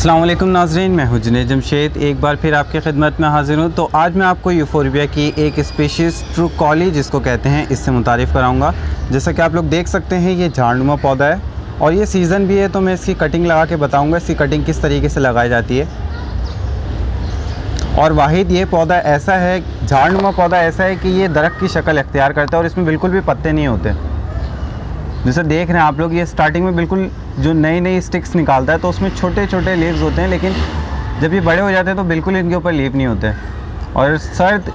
अस्सलाम वालेकुम नाज़रीन, मैं हूं जुनैद जमशेद। एक बार फिर आपकी खिदमत में हाज़िर हूं। तो आज मैं आपको यूफोरबिया की एक स्पीशीज़ ट्रूकॉली जिसको कहते हैं इससे मुतारिफ़ कराऊंगा। जैसा कि आप लोग देख सकते हैं ये झाड़नुमा पौधा है और ये सीज़न भी है, तो मैं इसकी कटिंग लगा के बताऊँगा इसकी कटिंग किस तरीके से लगाई जाती है। और वाहिद ये पौधा ऐसा है, झाड़नुमा पौधा ऐसा है कि ये दरख्त की शक्ल इख्तियार करता है और इसमें बिल्कुल भी पत्ते नहीं होते। जैसे देख रहे हैं आप लोग, ये स्टार्टिंग में बिल्कुल जो नई नई स्टिक्स निकालता है तो उसमें छोटे छोटे लीव्स होते हैं, लेकिन जब ये बड़े हो जाते हैं तो बिल्कुल इनके ऊपर लीव नहीं होते। और सर्द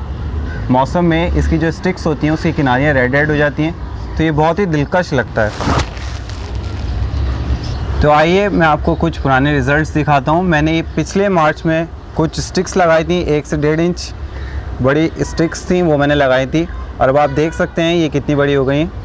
मौसम में इसकी जो स्टिक्स होती हैं उसकी किनारियाँ रेड रेड हो जाती हैं, तो ये बहुत ही दिलकश लगता है। तो आइए मैं आपको कुछ पुराने रिज़ल्ट्स दिखाता हूँ। मैंने ये पिछले मार्च में कुछ स्टिक्स लगाई थी, 1 से 1.5 इंच बड़ी स्टिक्स थी, वो मैंने लगाई थी और अब आप देख सकते हैं ये कितनी बड़ी हो गई हैं।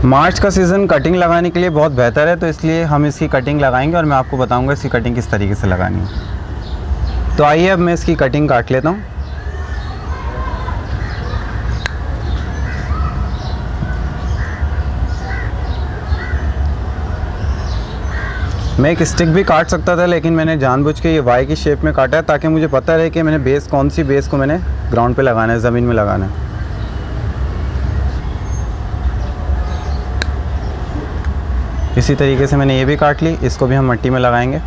मार्च का सीज़न कटिंग लगाने के लिए बहुत बेहतर है, तो इसलिए हम इसकी कटिंग लगाएंगे और मैं आपको बताऊंगा इसकी कटिंग किस तरीके से लगानी है। तो आइए अब मैं इसकी कटिंग काट लेता हूँ। मैं एक स्टिक भी काट सकता था, लेकिन मैंने जानबूझ के ये वाई की शेप में काटा है ताकि मुझे पता रहे कि मैंने बेस कौन सी बेस को मैंने ग्राउंड पे लगाना है, ज़मीन में लगाना है। इसी तरीके से मैंने ये भी काट ली, इसको भी हम मिट्टी में लगाएंगे।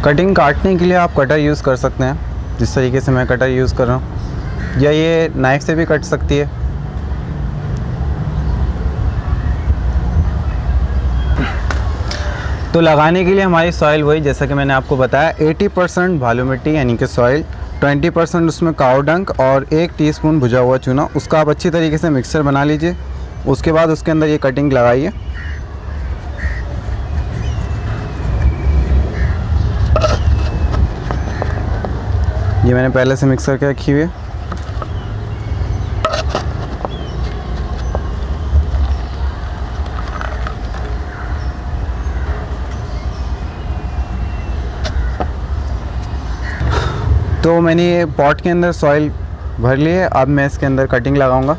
कटिंग काटने के लिए आप कटर यूज़ कर सकते हैं, जिस तरीके से मैं कटर यूज़ कर रहा हूँ, या ये नाइफ़ से भी कट सकती है। तो लगाने के लिए हमारी सॉइल वही, जैसा कि मैंने आपको बताया, 80% बालू मिट्टी यानी कि सॉइल, 20% उसमें काऊ डंक और 1 टीस्पून भुजा हुआ चूना। उसका आप अच्छी तरीके से मिक्सचर बना लीजिए। उसके बाद उसके अंदर ये कटिंग लगाइए। ये मैंने पहले से मिक्स करके रखी हुई है। तो मैंने ये पॉट के अंदर सॉइल भर ली है। अब मैं इसके अंदर कटिंग लगाऊंगा।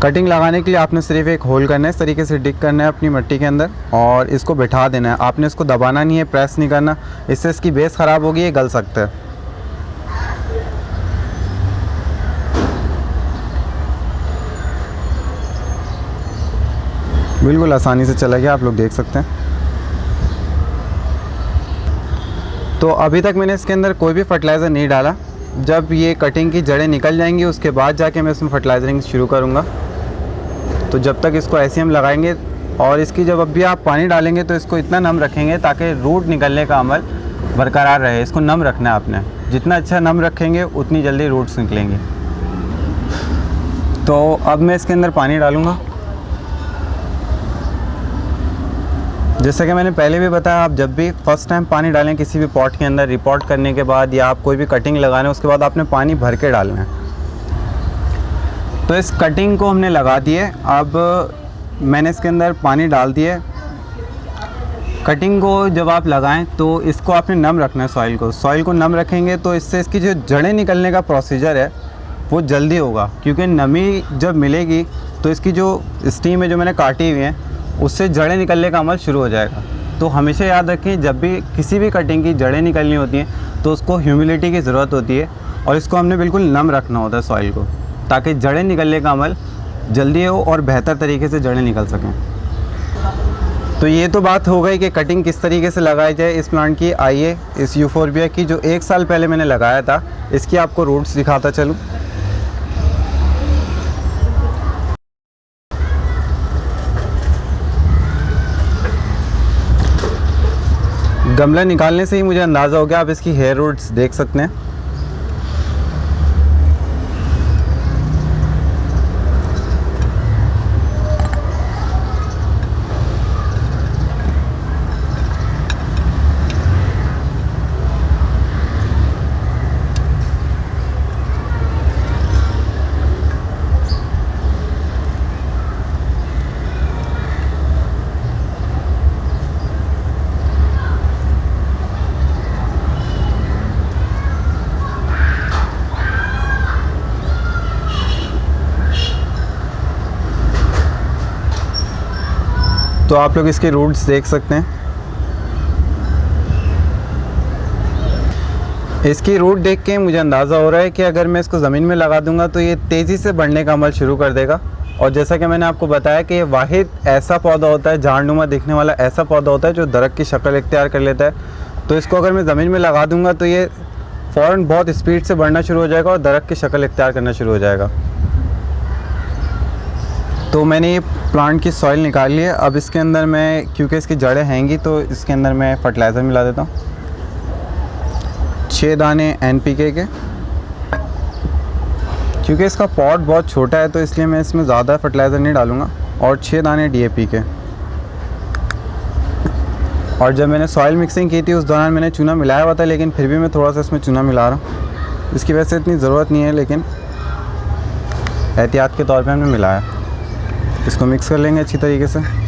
कटिंग लगाने के लिए आपने सिर्फ एक होल करना है, इस तरीके से डिग करना है अपनी मिट्टी के अंदर और इसको बिठा देना है। आपने इसको दबाना नहीं है, प्रेस नहीं करना, इससे इसकी बेस ख़राब होगी, ये गल सकता है। बिल्कुल आसानी से चला गया, आप लोग देख सकते हैं। तो अभी तक मैंने इसके अंदर कोई भी फर्टिलाइज़र नहीं डाला। जब ये कटिंग की जड़ें निकल जाएंगी उसके बाद जाके मैं इसमें फर्टिलाइजरिंग शुरू करूँगा। तो जब तक इसको ऐसे हम लगाएंगे और इसकी जब भी आप पानी डालेंगे तो इसको इतना नम रखेंगे ताकि रूट निकलने का अमल बरकरार रहे। इसको नम रखना है आपने, जितना अच्छा नम रखेंगे उतनी जल्दी रूट्स निकलेंगे। तो अब मैं इसके अंदर पानी डालूँगा। जैसा कि मैंने पहले भी बताया, आप जब भी फर्स्ट टाइम पानी डालें किसी भी पॉट के अंदर, रिपोर्ट करने के बाद या आप कोई भी कटिंग लगाने उसके बाद आपने पानी भर के डालना है। तो इस कटिंग को हमने लगा दिए। अब मैंने इसके अंदर पानी डाल दिए। कटिंग को जब आप लगाएं तो इसको आपने नम रखना है, सॉइल को नम रखेंगे तो इससे इसकी जो जड़ें निकलने का प्रोसीजर है वो जल्दी होगा, क्योंकि नमी जब मिलेगी तो इसकी जो स्टीम है जो मैंने काटी हुई है उससे जड़ें निकलने का अमल शुरू हो जाएगा। तो हमेशा याद रखें, जब भी किसी भी कटिंग की जड़ें निकलनी होती हैं तो उसको ह्यूमिडिटी की ज़रूरत होती है और इसको हमने बिल्कुल नम रखना होता है सॉइल को, ताकि जड़ें निकलने का अमल जल्दी हो और बेहतर तरीके से जड़ें निकल सकें। तो ये तो बात हो गई कि कटिंग किस तरीके से लगाई जाए इस प्लांट की। आइए इस यूफोरबिया की जो 1 साल पहले मैंने लगाया था, इसकी आपको रूट्स दिखाता चलूँ। गमला निकालने से ही मुझे अंदाज़ा हो गया, आप इसकी हेयर रूट्स देख सकते हैं। तो आप लोग इसके रूट्स देख सकते हैं। इसकी रूट देख के मुझे अंदाज़ा हो रहा है कि अगर मैं इसको ज़मीन में लगा दूंगा तो ये तेज़ी से बढ़ने का अमल शुरू कर देगा। और जैसा कि मैंने आपको बताया कि ये वाहिद ऐसा पौधा होता है, झाड़नुमा दिखने वाला ऐसा पौधा होता है जो दरख्त की शक्ल इख्तियार कर लेता है। तो इसको अगर मैं ज़मीन में लगा दूंगा तो ये फ़ौरन बहुत स्पीड से बढ़ना शुरू हो जाएगा और दरख्त की शक्ल इख्तियार करना शुरू हो जाएगा। तो मैंने ये प्लांट की सॉइल निकाल ली है। अब इसके अंदर मैं, क्योंकि इसकी जड़ें हैंगी, तो इसके अंदर मैं फर्टिलाइज़र मिला देता हूँ। 6 दाने NPK के। क्योंकि इसका पॉट बहुत छोटा है तो इसलिए मैं इसमें ज़्यादा फर्टिलाइज़र नहीं डालूँगा। और 6 दाने DAP के। और जब मैंने सॉइल मिक्सिंग की थी उस दौरान मैंने चूना मिलाया हुआ था, लेकिन फिर भी मैं थोड़ा सा इसमें चूना मिला रहा हूँ। इसकी वजह से इतनी ज़रूरत नहीं है, लेकिन एहतियात के तौर पे हमने मिलाया। इसको मिक्स कर लेंगे अच्छी तरीके से।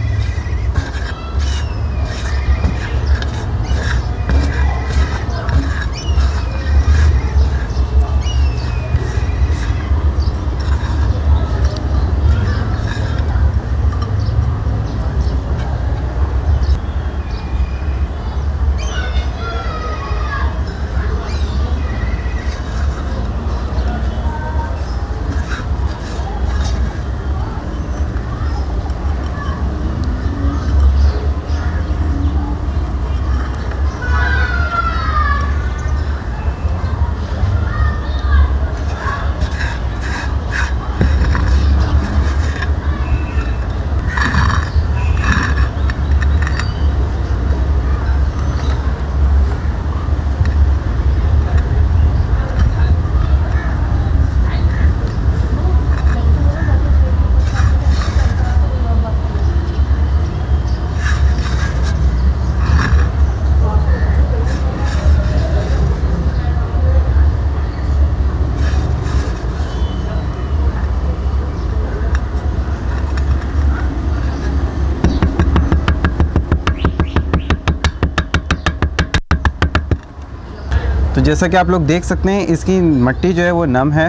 तो जैसा कि आप लोग देख सकते हैं इसकी मिट्टी जो है वो नम है,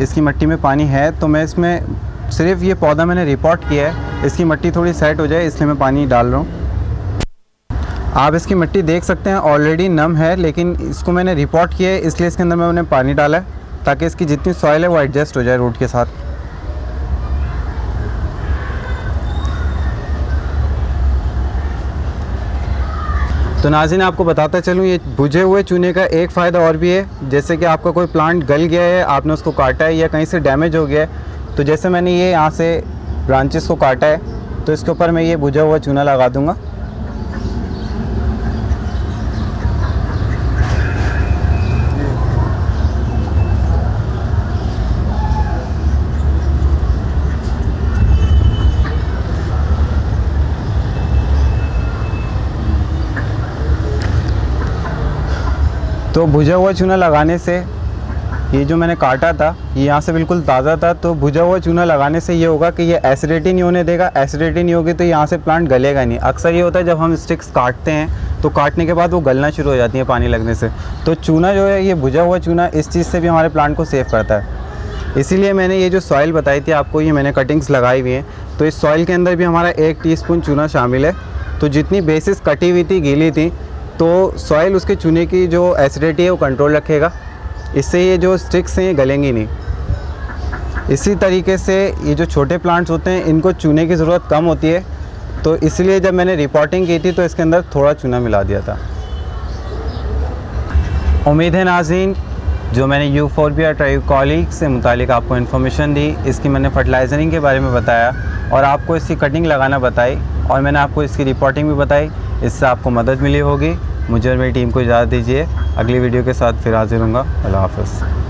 इसकी मिट्टी में पानी है। तो मैं इसमें सिर्फ ये पौधा मैंने रिपोर्ट किया है, इसकी मिट्टी थोड़ी सेट हो जाए इसलिए मैं पानी डाल रहा हूँ। आप इसकी मिट्टी देख सकते हैं ऑलरेडी नम है, लेकिन इसको मैंने रिपोर्ट किया है इसलिए इसके अंदर मैंने पानी डाला है ताकि इसकी जितनी सॉइल है वो एडजस्ट हो जाए रूट के साथ। तो नाज़रीन आपको बताता चलूँ, ये बुझे हुए चूने का एक फ़ायदा और भी है। जैसे कि आपका कोई प्लांट गल गया है, आपने उसको काटा है या कहीं से डैमेज हो गया है, तो जैसे मैंने ये यहाँ से ब्रांचेस को काटा है तो इसके ऊपर मैं ये बुझा हुआ चूना लगा दूँगा। तो भुजा हुआ चूना लगाने से, ये जो मैंने काटा था ये यहाँ से बिल्कुल ताज़ा था, तो भुजा हुआ चूना लगाने से ये होगा कि ये एसिडिटी नहीं होने देगा। एसिडिटी नहीं होगी तो यहाँ से प्लांट गलेगा नहीं। अक्सर ये होता है जब हम स्टिक्स काटते हैं तो काटने के बाद वो गलना शुरू हो जाती है पानी लगने से। तो चूना जो है, ये भुजा हुआ चूना इस चीज़ से भी हमारे प्लांट को सेव करता है। इसीलिए मैंने ये जो सॉइल बताई थी आपको, ये मैंने कटिंग्स लगाई हुई हैं, तो इस सॉइल के अंदर भी हमारा 1 टीस्पून चूना शामिल है। तो जितनी बेसिस कटी हुई थी, गीली थी, तो सॉइल उसके चूने की जो एसिडिटी है वो कंट्रोल रखेगा। इससे ये जो स्टिक्स हैं ये गलेंगी नहीं। इसी तरीके से ये जो छोटे प्लांट्स होते हैं इनको चूने की ज़रूरत कम होती है, तो इसलिए जब मैंने रिपोर्टिंग की थी तो इसके अंदर थोड़ा चूना मिला दिया था। उम्मीद है नाज़रीन, जो मैंने यूफोर्बिया ट्राइकोलिक से मुतालिक आपको इन्फॉर्मेशन दी, इसकी मैंने फर्टिलाइजरिंग के बारे में बताया और आपको इसकी कटिंग लगाना बताई, और मैंने आपको इसकी रिपोर्टिंग भी बताई, इससे आपको मदद मिली होगी। मुझे और मेरी टीम को इजाज़त दीजिए। अगली वीडियो के साथ फिर हाजिर होऊंगा। अल्लाह हाफ़िज़।